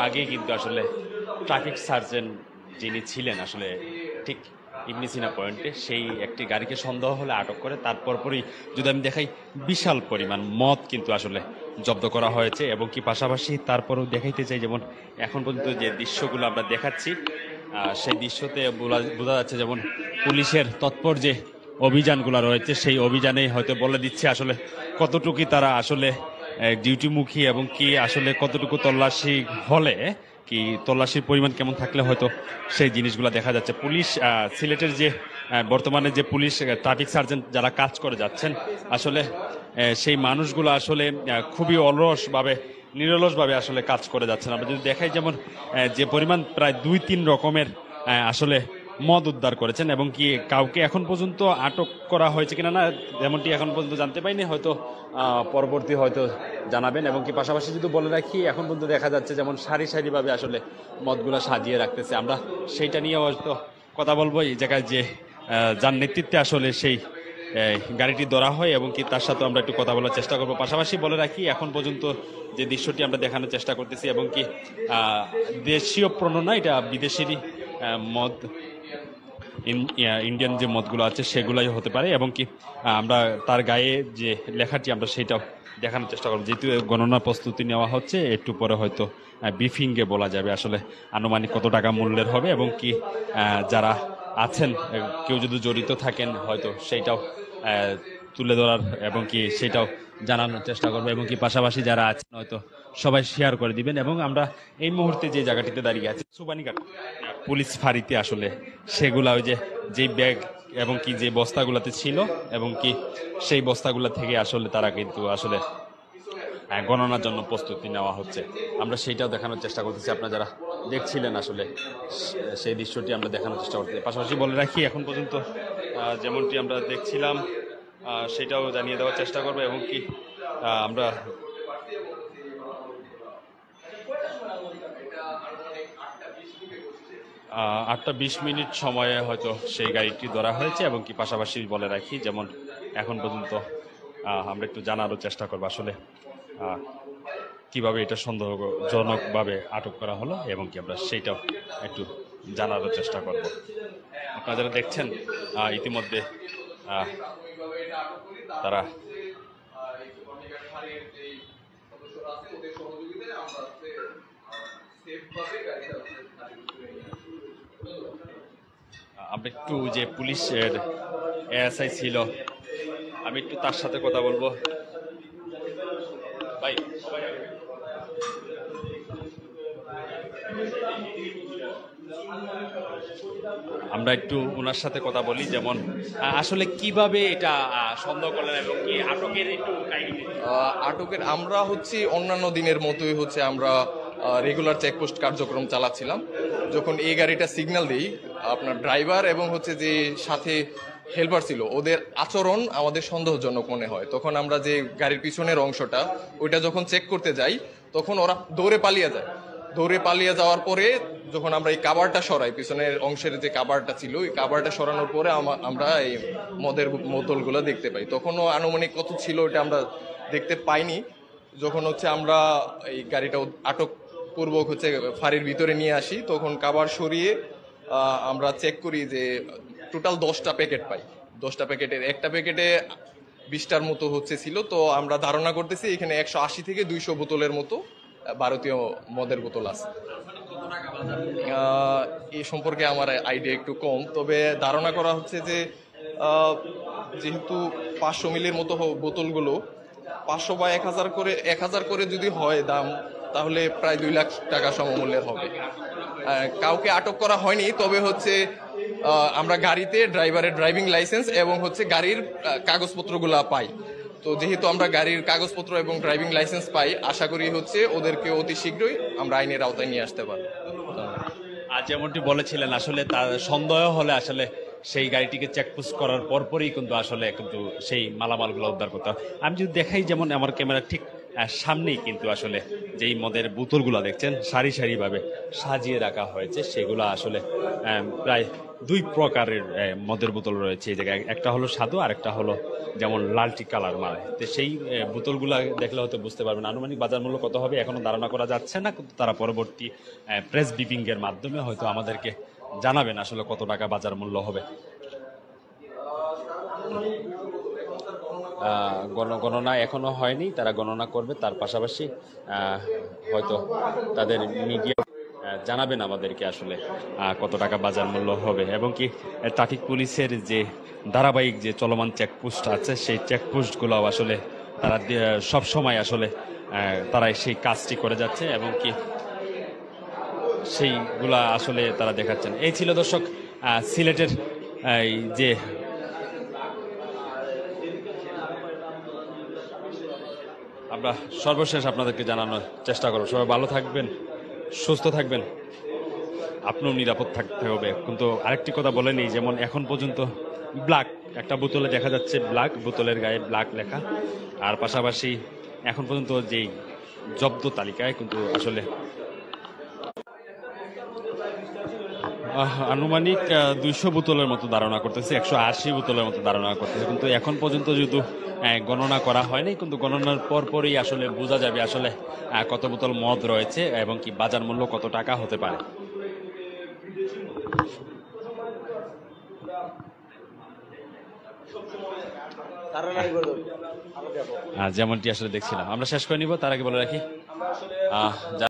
আগে কিন্তু আসলে ট্রাফিক সার্জেন্ট যিনি ছিলেন আসলে ঠিক ইবনে সিনা পয়েন্টে সেই একটি গাড়িকে সন্দেহ হলে আটক করে তারপর পরই যদি আমি দেখাই বিশাল পরিমাণ মদ কিন্তু আসলে জব্দ করা হয়েছে এবং কি পাশাপাশি তারপরেও দেখাইতে চাই যেমন এখন পর্যন্ত যে দৃশ্যগুলো আমরা দেখাচ্ছি সেই দৃশ্যতে বোঝা যাচ্ছে যেমন পুলিশের তৎপর যে অভিযানগুলো রয়েছে সেই অভিযানে হয়তো বলে দিচ্ছে আসলে কতটুকু তারা আসলে ডিউটিমুখী এবং কি আসলে কতটুকু তল্লাশি হলে কি তল্লাশির পরিমাণ কেমন থাকলে হয়তো সেই জিনিসগুলো দেখা যাচ্ছে পুলিশ সিলেটের যে বর্তমানে যে পুলিশ ট্রাফিক সার্জেন্ট যারা কাজ করে যাচ্ছেন আসলে সেই মানুষগুলো আসলে খুবই অলসভাবে নিরলসভাবে আসলে কাজ করে যাচ্ছেন আমরা যদি দেখাই যেমন যে পরিমাণ প্রায় 2-3 রকমের আসলে মদ উদ্ধার করেছেন এবং কি কাউকে এখন পর্যন্ত আটক করা হয়েছে কিনা না যেমনটি এখন পর্যন্ত জানতে পাইনি হয়তো পরবর্তী হয়তো জানাবেন এবং কি পাশাপাশি যদি বলে রাখি এখন পর্যন্ত দেখা যাচ্ছে যেমন সারি সারিভাবে আসলে মদগুলো সাজিয়ে রাখতেছে আমরা সেইটা নিয়ে হয়তো কথা বলবো এই জায়গায় যে যার নেতৃত্বে আসলে সেই গাড়িটি ধরা হয় এবং কি তার সাথে আমরা একটু কথা বলার চেষ্টা করবো পাশাপাশি বলে রাখি এখন পর্যন্ত যে দৃশ্যটি আমরা দেখানোর চেষ্টা করতেছি এবং কি দেশীয় প্রণনা এটা বিদেশিরই মদ ইন্ডিয়ান যে মদগুলো আছে সেগুলাই হতে পারে এবং কি আমরা তার গায়ে যে লেখাটি আমরা সেটাও দেখানোর চেষ্টা করবো যেহেতু গণনা প্রস্তুতি নেওয়া হচ্ছে একটু পরে হয়তো ব্রিফিংয়ে বলা যাবে আসলে আনুমানিক কত টাকা মূল্যের হবে এবং কি যারা আছেন কেউ যদি জড়িত থাকেন হয়তো সেইটাও তুলে ধরার এবং কি সেটাও জানানোর চেষ্টা করবো এবং কি পাশাপাশি যারা আছেন হয়তো সবাই শেয়ার করে দিবেন এবং আমরা এই মুহূর্তে যে জায়গাটিতে দাঁড়িয়ে আছি সুবানীঘাট পুলিশ ফাঁড়িতে আসলে সেগুলা ওই যে যেই ব্যাগ এবং কি যে বস্তাগুলোতে ছিল এবং কি সেই বস্তাগুলো থেকে আসলে তারা কিন্তু আসলে গণনার জন্য প্রস্তুতি নেওয়া হচ্ছে আমরা সেইটাও দেখানোর চেষ্টা করতেছি আপনারা যারা দেখছিলেন আসলে সেই দৃশ্যটি আমরা দেখানোর চেষ্টা করতেছি পাশাপাশি বলে রাখি এখন পর্যন্ত যেমনটি আমরা দেখছিলাম সেটাও জানিয়ে দেওয়ার চেষ্টা করবো এবং কি আমরা 8টা 20 মিনিট সময়ে হয়তো সেই গাড়িটি ধরা হয়েছে এবং কি পাশাপাশি বলে রাখি যেমন এখন পর্যন্ত আমরা একটু জানারও চেষ্টা করবো আসলে কিভাবে এটা সন্দেহজনকভাবে আটক করা হলো এবং কি আমরা সেইটাও একটু জানারও চেষ্টা করব আপনারা যারা দেখছেন ইতিমধ্যে তারা আমরা একটু যে পুলিশের এএসআই ছিল আমি একটু তার সাথে কথা বলবো ভাই আমরা একটু ওনার সাথে কথা বলি যেমন আসলে কিভাবে এটা সন্দেহ করলেন এবং কি আটকের একটু আটকের আমরা হচ্ছে অন্যান্য দিনের মতোই হচ্ছে আমরা রেগুলার চেকপোস্ট কার্যক্রম চালাচ্ছিলাম যখন এই গাড়িটা সিগন্যাল দিই আপনার ড্রাইভার এবং হচ্ছে যে সাথে হেল্পার ছিল ওদের আচরণ আমাদের সন্দেহজনক মনে হয় তখন আমরা যে গাড়ির পিছনের অংশটা ওইটা যখন চেক করতে যাই তখন ওরা দৌড়ে পালিয়ে যাওয়ার পরে যখন আমরা এই কাভারটা সরাই পিছনের অংশের যে কাভারটা ছিল ওই কাভারটা সরানোর পরে আমরা এই মদের বোতলগুলো দেখতে পাই তখনও আনুমানিক কত ছিল ওটা আমরা দেখতে পাইনি যখন হচ্ছে আমরা এই গাড়িটা আটক পূর্বক হচ্ছে ফাঁড়ির ভিতরে নিয়ে আসি তখন কাভার সরিয়ে আমরা চেক করি যে টোটাল 10টা প্যাকেট পাই 10টা প্যাকেটের একটা প্যাকেটে 20টার মতো হচ্ছে ছিল তো আমরা ধারণা করতেছি এখানে 180 থেকে 200 বোতলের মতো ভারতীয় মদের বোতল আছে এই সম্পর্কে আমার আইডিয়া একটু কম তবে ধারণা করা হচ্ছে যে যেহেতু 500 মিলির মতো বোতলগুলো 500 বা 1000 করে যদি হয় দাম তাহলে প্রায় 2 লাখ টাকা সমমূল্যের হবে কাউকে আটক করা হয়নি তবে হচ্ছে আমরা গাড়িতে ড্রাইভারের ড্রাইভিং লাইসেন্স এবং হচ্ছে গাড়ির কাগজপত্রগুলো পাই তো যেহেতু আমরা গাড়ির কাগজপত্র এবং ড্রাইভিং লাইসেন্স পাই আশা করি হচ্ছে ওদেরকে অতি শীঘ্রই আমরা আইনের আওতায় নিয়ে আসতে পারবো আর যেমনটি বলেছিলেন আসলে তার সন্দেহ হলে আসলে সেই গাড়িটিকে চেকপোস্ট করার পরপরই কিন্তু আসলে কিন্তু সেই মালামালগুলো উদ্ধার করতে হয় আমি যদি দেখাই যেমন আমার ক্যামেরা ঠিক সামনেই কিন্তু আসলে যেই মদের বোতলগুলো দেখছেন সারি সারিভাবে সাজিয়ে রাখা হয়েছে, সেগুলো আসলে প্রায় দুই প্রকারের মদের বোতল রয়েছে এই জায়গায়। একটা হলো স্বাদু, আর একটা হলো যেমন লালটি কালার মারে। তো সেই বোতলগুলো দেখলে হয়তো বুঝতে পারবেন। আনুমানিক বাজার মূল্য কত হবে এখনো ধারণা করা যাচ্ছে না, কিন্তু তারা পরবর্তী প্রেস ব্রিফিং এর মাধ্যমে হয়তো আমাদেরকে জানাবেন আসলে কত টাকা বাজার মূল্য হবে। গণনা এখনো হয়নি, তারা গণনা করবে, তার পাশাপাশি হয়তো তাদের মিডিয়া জানাবেন আমাদেরকে আসলে কত টাকা বাজার মূল্য হবে। এবং কি ট্রাফিক পুলিশের যে ধারাবাহিক যে চলমান চেকপোস্ট আছে, সেই চেকপোস্টগুলোও আসলে তারা সব সময় আসলে তারা সেই কাজটি করে যাচ্ছে, এবং কি সেইগুলা আসলে তারা দেখাচ্ছেন। এই ছিল দর্শক সিলেটের এই যে আমরা সর্বশেষ আপনাদেরকে জানানোর চেষ্টা করব। সবাই ভালো থাকবেন, সুস্থ থাকবেন, আপনিও নিরাপদ থাকতে হবে। কিন্তু আরেকটি কথা বলে নিই, যেমন এখন পর্যন্ত ব্ল্যাক একটা বোতলে দেখা যাচ্ছে, ব্ল্যাক বোতলের গায়ে ব্ল্যাক লেখা, আর পাশাপাশি এখন পর্যন্ত যেই জব্দ তালিকায় কিন্তু আসলে আনুমানিক 200 বোতলের মতো ধারণা করতেছে, 180 বোতলের মতো ধারণা করতেছে, কিন্তু এখন পর্যন্ত যেহেতু গণনা করা হয়নি, কিন্তু গণনার পরপরই আসলে বোঝা যাবে আসলে কত বোতল মদ রয়েছে এবং কি বাজার মূল্য কত টাকা হতে পারে। যেমনটি আসলে দেখছিলাম, আমরা শেষ করে নিব, তার আগে বলে রাখি